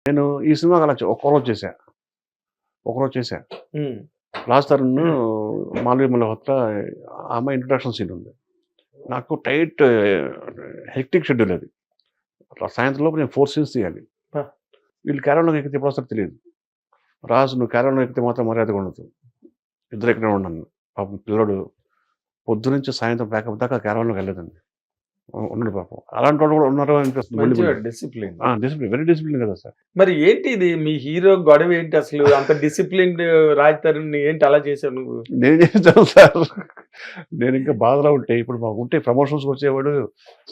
నేను ఈ సినిమాకి అలా ఒకరోజు చేశా. రాజ్ తరుణ్, మాల్వి మల్హోత్రా, ఆ అమ్మాయి ఇంట్రొడక్షన్ సీన్ ఉంది. నాకు టైట్ హెక్టిక్ షెడ్యూల్ అది. సాయంత్రం లోపు నేను 4 సీన్స్ తీయాలి. వీళ్ళు క్యారవాన్‌లోకి ఎక్కితే ఎప్పుడు వస్తారో తెలియదు. రాజు నువ్వు క్యారవాన్‌లో ఎక్కితే మాత్రం మర్యాదగా ఉండదు. ఇద్దరు ఇక్కడే ఉండను. పాపం పిల్లోడు పొద్దునుంచి సాయంత్రం ప్యాకప్ దాకా క్యారవాన్‌లోకి వెళ్ళలేదండి. ఉన్నాడు పాపం. అలాంటి వాళ్ళు కూడా ఉన్నారు అనిపిస్తుంది. డిసిప్లిన్. డిసిప్లిన్, వెరీ డిసిప్లిన్ కదా సార్. మరి ఏంటి ఇది మీ హీరో గొడవ ఏంటి అసలు? అంత డిసిప్లిన్డ్ రాజ్ తరుణ్ ఏంటి అలా చేసావు నువ్వు? నేను చేశాను సార్. నేను ఇంకా బాధలో ఉంటే ఇప్పుడు మాకు ఉంటే ప్రమోషన్స్ వచ్చేవాడు.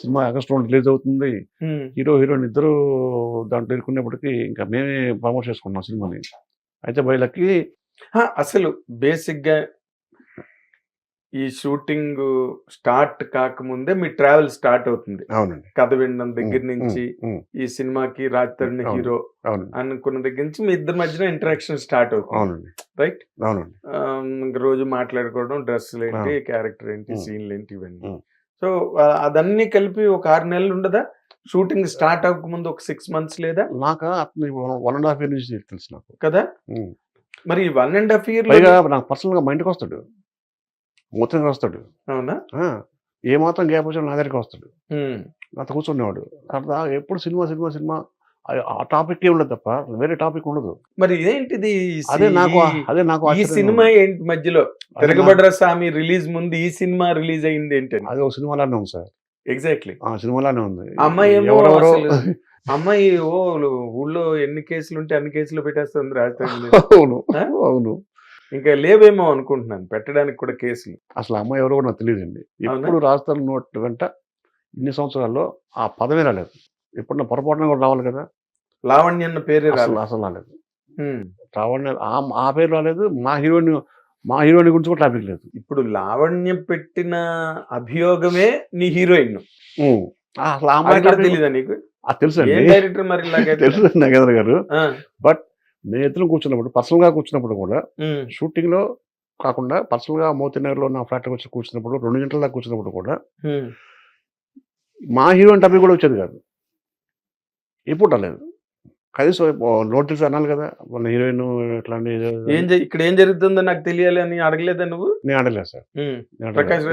సినిమా ఆగస్టులో రిలీజ్ అవుతుంది. హీరో హీరోయిన్ ఇద్దరు దాంట్లో ఇరుక్కునేప్పటికీ ఇంకా మేమే ప్రమోట్ చేసుకున్నాం సినిమాని. అయితే వీళ్ళకి అసలు బేసిక్ గా ఈ షూటింగ్ స్టార్ట్ కాకముందే మీ ట్రావెల్ స్టార్ట్ అవుతుంది. అవునండి. కథ వినడం దగ్గర నుంచి ఈ సినిమాకి రాజ్ తరుణ్ హీరో అనుకున్న దగ్గర నుంచి మీ ఇద్దరి మధ్యన ఇంటరాక్షన్ స్టార్ట్ అవుతుంది. రైట్. రోజు మాట్లాడుకోవడం, డ్రెస్సులు ఏంటి, క్యారెక్టర్ ఏంటి, సీన్లు ఏంటి, ఇవన్నీ. సో అదన్నీ కలిపి ఒక 6 నెలలు ఉండదా? షూటింగ్ స్టార్ట్ అవ్వకముందు ఒక 6 months లేదా? నాకు 1.5 years నుంచి తెలుసు నాకు కదా. మరి 1.5 years నాకు పర్సనల్ గా మా ఇంటికి వస్తాడు, మొత్తంగా వస్తాడు. అవునా? ఏ మాత్రం గ్యాప్ వచ్చినా నా దగ్గరికి వస్తాడు. నాతో కూర్చునేవాడు. అట్లా ఎప్పుడు సినిమా సినిమా సినిమా ఆ టాపిక్ ఉండదు తప్ప వేరే టాపిక్ ఉండదు. మరి ఇదేంటిది? అదే నాకు ఈ సినిమా ఏంటి మధ్యలో? తిరగబడ్ర స్వామి రిలీజ్ ముందు ఈ సినిమా రిలీజ్ అయింది ఏంటంటే అది ఒక సినిమాలానే ఉంది సార్. ఎగ్జాక్ట్లీ సినిమాలానే ఉంది. అమ్మాయి అమ్మాయి ఊళ్ళో ఎన్ని కేసులు ఉంటే అన్ని కేసులు పెట్టేస్తుంది రాజధాని. అవును అవును. ఇంకా లేవేమో అనుకుంటున్నాను పెట్టడానికి కూడా కేసులు. అసలు అమ్మాయి ఎవరో కూడా నాకు తెలియదండి. ఎప్పుడు రాజధాని నోట్ వెంట ఇన్ని సంవత్సరాల్లో ఆ పదమే రాలేదు. ఎప్పుడన్నా పొరపాటున కూడా రావాలి కదా. లావణ్య అన్న పేరే అసలు రాలేదు. లావణ్య ఆ పేరు రాలేదు. మా హీరోయిన్ గురించి కూడా టాపిక్ లేదు. ఇప్పుడు లావణ్య పెట్టిన అభియోగమే నీ హీరోయిన్. అసలు ఆ అమ్మాయి తెలీదా నీకు? తెలుసు డైరెక్టర్ మరి తెలుసు నాగేంద్ర గారు. బట్ నేను ఎదురు కూర్చున్నప్పుడు పర్సనల్ గా కూర్చున్నప్పుడు కూడా షూటింగ్ లో కాకుండా పర్సనల్ గా మోతినగర్ లో నా ఫ్లాట్ వచ్చి కూర్చున్నప్పుడు 2 గంటల దాకా కూర్చున్నప్పుడు కూడా మా హీరోయిన్ టాపిక్ కూడా వచ్చేది కాదు. ఎప్పుడు రాలేదు. కనీసం నోటీస్ అనాలి కదా మన హీరోయిన్ ఇట్లాంటి ఇక్కడ ఏం జరుగుతుందో నాకు తెలియాలి అని అడగలేదా నువ్వు? నేను అడగలేదు సార్. ప్రకాష్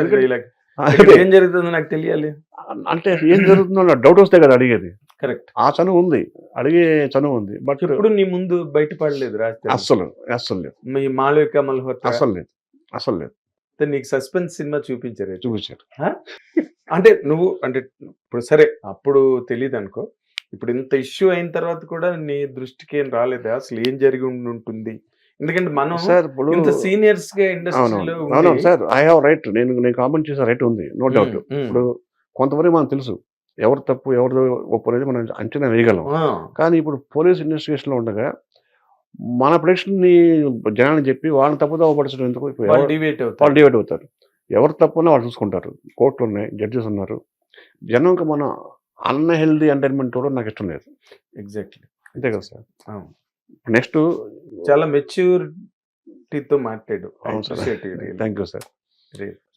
ఏం జరుగుతుందో నాకు తెలియాలి అంటే ఏం జరుగుతుందో డౌట్ వస్తే కదా అడిగేది. కరెక్ట్. ఆ చనువు ఉంది, అడిగే చనువు ఉంది. బట్ ఇప్పుడు నీ ముందు బయటపడలేదు రాజ్. అస్సలు లేదు. మీ మాళవిక మల్హోత్రా అసలు లేదు. నీకు సస్పెన్స్ సినిమా చూపించారు. అంటే నువ్వు ఇప్పుడు సరే అప్పుడు తెలియదు అనుకో, ఇప్పుడు ఇంత ఇష్యూ అయిన తర్వాత కూడా నీ దృష్టికి ఏం రాలేదా అసలు ఏం జరిగి ఉంటుంది? ఎందుకంటే మనం ఇంత సీనియర్స్ గా ఇండస్ట్రీలో సార్ ఐ హావ్ రైట్. నేను కామెంట్ చేసే రైట్ ఉంది, నో డౌట్. ఇప్పుడు కొంతవరకు మనకు తెలుసు ఎవరు తప్పు ఎవరు ఒప్పు అనేది మనం అంచనా వేయగలం. కానీ ఇప్పుడు పోలీస్ ఇన్వెస్టిగేషన్ లో ఉండగా మన ప్రొడక్షన్ జనాన్ని చెప్పి వాళ్ళని తప్పుదో పడచడం ఎందుకు? వాళ్ళు డివేట్ అవుతారు. ఎవరు తప్పున్నా వాళ్ళు చూసుకుంటారు. కోర్టులు ఉన్నాయి, జడ్జెస్ ఉన్నారు. జనంకి మన అన్హెల్దీ ఎంటర్టైన్మెంట్ కూడా నాకు ఇష్టం లేదు. ఎగ్జాక్ట్లీ అంతే కదా సార్. నెక్స్ట్ చాలా మెచ్యూరిటీతో మాట్లాడు. Thank you sir.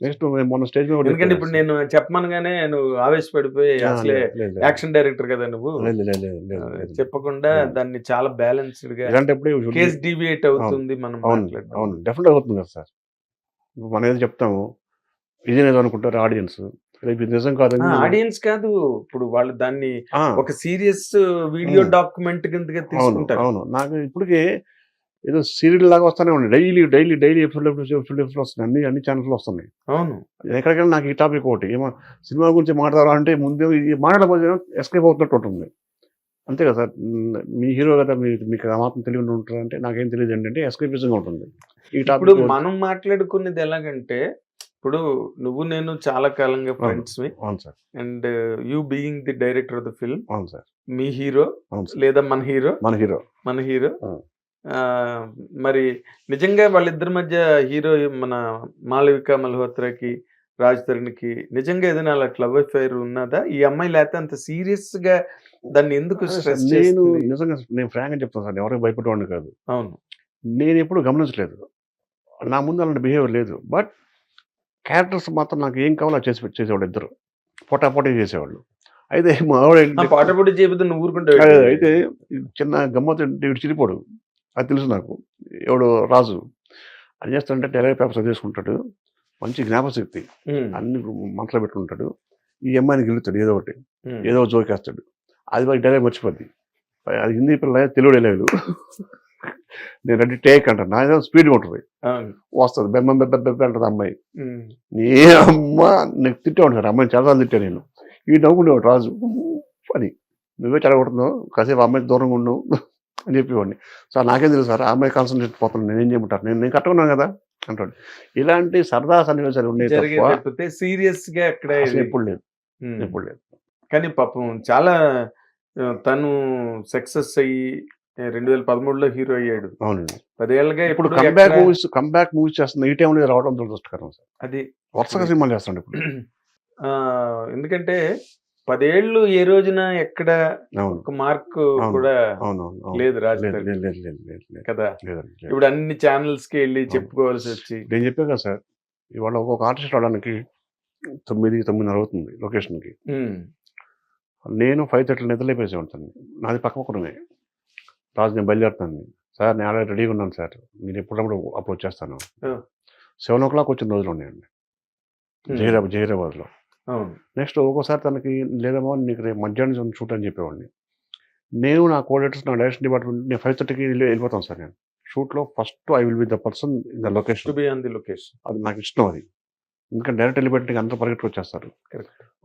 నెక్స్ట్ మొన్న స్టేజ్ మీద ఎందుకంటే ఇప్పుడు నేను చెప్పమనగానే నువ్వు ఆవేశపడిపోయి అసలే యాక్షన్ డైరెక్టర్ కదా నువ్వు చెప్పకుండా దాన్ని చాలా బ్యాలెన్స్డ్ గా కేస్ డివియేట్ అవుతుంది. మనం అవును డెఫినెట్ అవుతుంది కదా సార్. మనం ఏదో చెప్తాము ఇదేనేదో అనుకుంటారు ఆడియన్స్, నిజం కాదు. ఆడియన్స్ కాదు, ఇప్పుడు వాళ్ళు దాన్ని ఒక సీరియస్ వీడియో డాక్యుమెంట్ కిందగా తీసుకుంటారు. అవును నాకు ఇప్పటికే ఏదో సీరియల్ లాగా వస్తానే ఉన్నాయి. డైలీ ఎపిసోడ్ వస్తున్నాయి. అన్ని ఛానల్స్లో వస్తున్నాయి. అవును. ఎక్కడికైనా నాకు ఈ టాపిక్ ఒకటి ఏమో సినిమా గురించి మాట్లాడాలా అంటే ముందే మాట్లాడబోతే ఎస్కేప్ అవుతున్నట్టు ఉంటుంది. అంతే కదా సార్. మీ హీరో కదా, మీకు ఆ మాత్రం తెలివి ఉంటారు అంటే నాకేం తెలియదు ఏంటంటే ఎస్కేపిజంగా ఉంటుంది ఈ టాపిక్. ఇప్పుడు మనం మాట్లాడుకునేది ఎలాగంటే, ఇప్పుడు నువ్వు నేను చాలా కాలంగా ఫ్రెండ్స్. అవును sir. And you being the director of the film. అవును సార్. మీ హీరో లేదా మన హీరో మరి నిజంగా వాళ్ళిద్దరి మధ్య హీరో మన మాళవిక మల్హోత్రాకి రాజ్ తరుణ్కి నిజంగా ఏదైనా అలా లవ్ అఫైర్ ఉన్నదా? ఈ అమ్మాయి లేకపోతే అంత సీరియస్ గా దాన్ని ఎందుకు స్ట్రెస్ చేస్తుంది? నిజంగా నేను ఫ్రాంక్ గా చెప్తాను సార్, ఎవరికి భయపడేవాడిని కాదు. అవును. నేను ఎప్పుడు గమనించలేదు, నా ముందు అలాంటి బిహేవియర్ లేదు. బట్ క్యారెక్టర్స్ మాత్రం నాకు ఏం కావాలో చేసేవాళ్ళు. ఇద్దరు పోటాపోటీ చేసేవాళ్ళు. అయితే మా ఆవిడ పాట పొడి చెబుతూ నువ్వు ఊరుకుంటావు. అయితే చిన్న గమ్మత్ వీడు చిరిపోడు, అది తెలుసు నాకు. ఎవడు రాజు అని చేస్తాడంటే డైలాగ్ పేపర్ చదివేసుకుంటాడు, మంచి జ్ఞాపశక్తి, అన్ని మనసులో పెట్టుకుంటాడు. ఈ అమ్మాయిని గెలుస్తాడు ఏదో ఒకటి, ఏదో ఒక జోకేస్తాడు, అది వారికి డైలాగ్ మర్చిపోద్ది. అది హిందీ పిల్ల తెలుగు డైలాగులు. నేను రెడీ టేక్ అంటాను, నా స్పీడ్ ఉంటుంది, వస్తుంది బెమ్మ బెబ్బ అంటుంది అమ్మాయి. నీ అమ్మ నీకు తిట్టే ఉంటాను, అమ్మాయిని చాలా తిట్టా నేను. ఈ నవ్వుకునేవాడు రాజు అని, నువ్వే చెడగొడుతున్నావు, కాసేపు అమ్మాయికి దూరంగా ఉండవు అని చెప్పేవాడిని. సార్ నాకేం తెలుసు సార్, ఆ అమ్మాయి కాన్సన్ట్రేట్ పోతున్నాను, నేనేం చేయమంటారు, నేను కట్టుకున్నాను కదా అంటాడు. ఇలాంటి సరదా సన్నివేశాలు ఉన్నాయి తప్ప సీరియస్ గా ఎక్కడ ఎప్పుడు లేదు, ఎప్పుడు లేదు. కానీ పాపం చాలా తను సక్సెస్ అయ్యి 2013లో హీరో అయ్యాడు. అవునండి. 10 ఏళ్ళగా ఇప్పుడు కంబ్యాక్ మూవీస్ చేస్తున్నా, ఈ టైంలో రావడం దురదృష్టకరం సార్. అది వరుసగా సినిమాలు చేస్తాడు ఇప్పుడు. ఎందుకంటే 10 ఏళ్ళు ఏ రోజున ఎక్కడ ఒక మార్క్ కూడా లేదు రాజు కదా. ఇప్పుడు అన్ని ఛానల్స్ కి వెళ్ళి చెప్పుకోవాల్సి వచ్చి, నేను చెప్పా కదా సార్, ఇవాళ ఒక్కొక్క ఆర్టిస్ట్ రావడానికి 9-9:30 అవుతుంది లొకేషన్కి. నేను 5:30 నిద్రలేపేసి ఉంటాను, నాది పక్కనే. రాజు నేను బయలుదేరుతాను సార్, నేను ఆల్రెడీ రెడీగా ఉన్నాను సార్, మీరు ఎప్పుడప్పుడు అప్పుడు వచ్చేస్తాను. 7 o'clock వచ్చిన రోజులు ఉన్నాయండి జహీరాబాద్లో. నెక్స్ట్ ఒక్కోసారి తనకి లేదమ్మా నీకు రేపు మధ్యాహ్నం షూట్ అని చెప్పేవాడిని. నేను నా కోఆర్డినేటర్స్, నా డైరెక్షన్ డిపార్ట్మెంట్, నేను 5:30కి వెళ్ళిపోతాను సార్. నేను షూట్లో first I will be the person in the location, అది నాకు ఇష్టం. అది ఎందుకంటే డైరెక్ట్ వెళ్ళిపెట్టి అందరూ పరిగెట్టుకు వచ్చేస్తారు.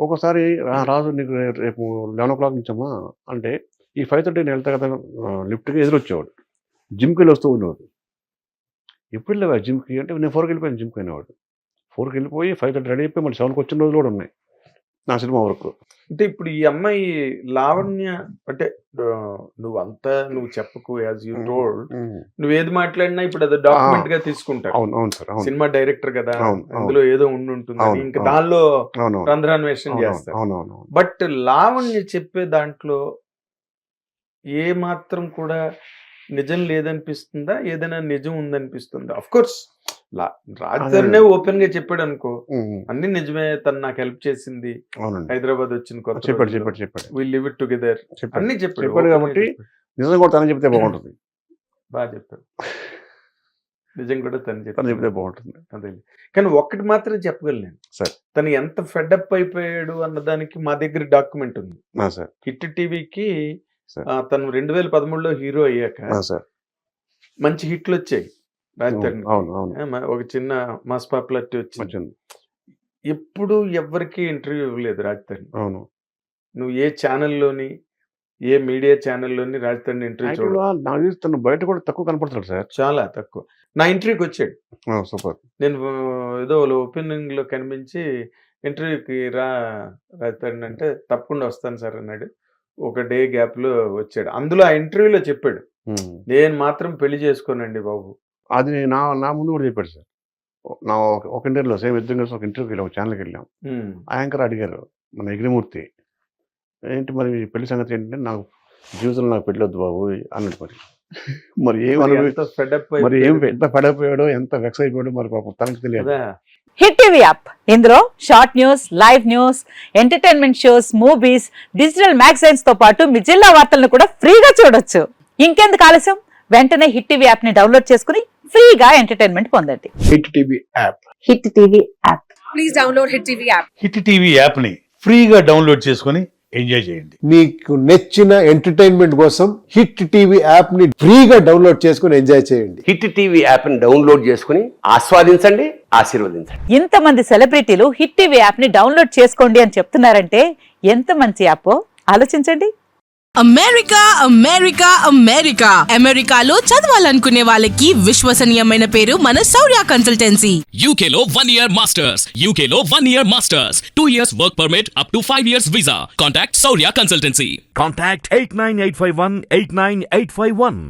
ఒక్కోసారి రాజు నీకు రేపు 11 o'clock నుంచమ్మా అంటే, ఈ 5:30 నేను వెళ్తా కదా లిఫ్ట్కి ఎదురొచ్చేవాడు, జిమ్కి వెళ్ళి వస్తూ ఉండేవాడు. ఎప్పుడు వెళ్ళేవా జిమ్కి అంటే, నేను 4కి వెళ్ళిపోయాను జిమ్కి అనేవాడు. 4కి వెళ్ళిపోయి 5:30 రెడీ అయిపోయి మళ్ళీ 7కి వచ్చిన రోజులు కూడా ఉన్నాయి నా సినిమా వరకు. అంటే ఇప్పుడు ఈ అమ్మాయి లావణ్య అంటే నువ్వు చెప్పకు, యాజ్ యూ టోల్డ్, నువ్వు ఏది మాట్లాడినా ఇప్పుడు అది డాక్యుమెంట్ గా తీసుకుంటావు. అవును సార్, సినిమా డైరెక్టర్ కదా, అందులో ఏదో ఉంటుంది, ఇంకా దానిలో రంధ్రాన్వేషణ చేస్తారు. బట్ లావణ్య చెప్పే దాంట్లో ఏ మాత్రం కూడా నిజం లేదనిపిస్తుందా, ఏదైనా నిజం ఉందనిపిస్తుందా? అఫ్ కోర్స్ రాజధానినే ఓపెన్ గా చెప్పాడు అనుకో, అన్ని నిజమే, తను నాకు హెల్ప్ చేసింది, హైదరాబాద్ వచ్చిన కొత్త చెప్పాడు విల్ లివ్ ఇట్ టుగెదర్ అన్ని చెప్పాడు కాబట్టి నిజం కూడా తను చెప్తే బాగుంటుంది. బాగా చెప్పాడు, నిజం కూడా తను చెప్తే బాగుంటుంది. అదే, కానీ ఒక్కటి మాత్రం చెప్పగలను సార్, తను ఎంత ఫెడప్ అయిపోయాడు అన్నదానికి మా దగ్గర డాక్యుమెంట్ ఉంది. హిట్ టీవీకి తను 2013లో హీరో అయ్యాక మంచి హిట్లు వచ్చాయి రాజధాని, ఒక చిన్న మాస్ పాపులారిటీ వచ్చింది. ఎప్పుడు ఎవరికి ఇంటర్వ్యూ ఇవ్వలేదు రాజధాని. నువ్వు ఏ ఛానల్లోని, ఏ మీడియా ఛానల్లోని రాజధాని ఇంటర్వ్యూ చూడాలి, బయట కూడా తక్కువ కనపడతాడు సార్, చాలా తక్కువ. నా ఇంటర్వ్యూకి వచ్చాడు, సూపర్. నేను ఏదో ఓపెనింగ్ లో కనిపించి ఇంటర్వ్యూకి రాజధాని అంటే తప్పకుండా వస్తాను సార్ అన్నాడు. ఒక డే గ్యాప్ లో వచ్చాడు. అందులో ఆ ఇంటర్వ్యూలో చెప్పాడు, నేను మాత్రం పెళ్లి చేసుకోనండి బాబు. అది నా ముందు కూడా చెప్పాడు సార్. నా ఒక ఇంటర్వ్యూలో సేమ్ ఇద్దరు కలిసి ఒక ఇంటర్వ్యూకి వెళ్ళాం, ఛానల్కి వెళ్ళాం. ఆ యాంకర్ అడిగారు మన యజ్ఞమూర్తి, ఏంటి మరి పెళ్లి సంగతి ఏంటంటే, నాకు జీవితంలో నాకు పెళ్ళి వద్దు బాబు అన్నట్టు. మరి ఎంత ఫెడప్ అయ్యాడో, ఎంత వెక్స్ అయిపోయాడో మరి పాపం తనకు తెలియదు. హిట్ టీవీ యాప్, ఇందులో short news, live news, entertainment shows, movies, digital magazines తో పాటు మీ జిల్లా వార్తలను కూడా ఫ్రీగా చూడొచ్చు. ఇంకెందుకు ఆలస్యం, వెంటనే హిట్ టీవీ యాప్ ని డౌన్లోడ్ చేసుకుని ఫ్రీగా ఎంటర్టైన్మెంట్ పొందండి. Hit TV app, hit TV app, please download hit TV app. Hit TV app ని ఫ్రీగా డౌన్లోడ్ చేసుకుని ఎంజాయ్ చేయండి. మీకు నచ్చిన ఎంటర్టైన్మెంట్ కోసం హిట్ టీవీ యాప్ ని ఫ్రీగా డౌన్లోడ్ చేసుకుని ఎంజాయ్ చేయండి. హిట్ టీవీ యాప్ ని డౌన్లోడ్ చేసుకుని ఆస్వాదించండి, ఆశీర్వదించండి. ఇంతమంది సెలబ్రిటీలు హిట్ టీవీ యాప్ ని డౌన్లోడ్ చేసుకోండి అని చెప్తున్నారంటే ఎంత మంచి యాప్ ఆలోచించండి. అమెరికా అమెరికా అమెరికా అమెరికాలో చదవాలనుకునే వాళ్ళకి విశ్వసనీయమైన పేరు మన శౌర్య కన్సల్టెన్సీ. UK లో 1 year masters, UK లో 1 year masters, 2 years work permit up to 5 years visa. Contact Saurya Consultancy. Contact 89851 89851.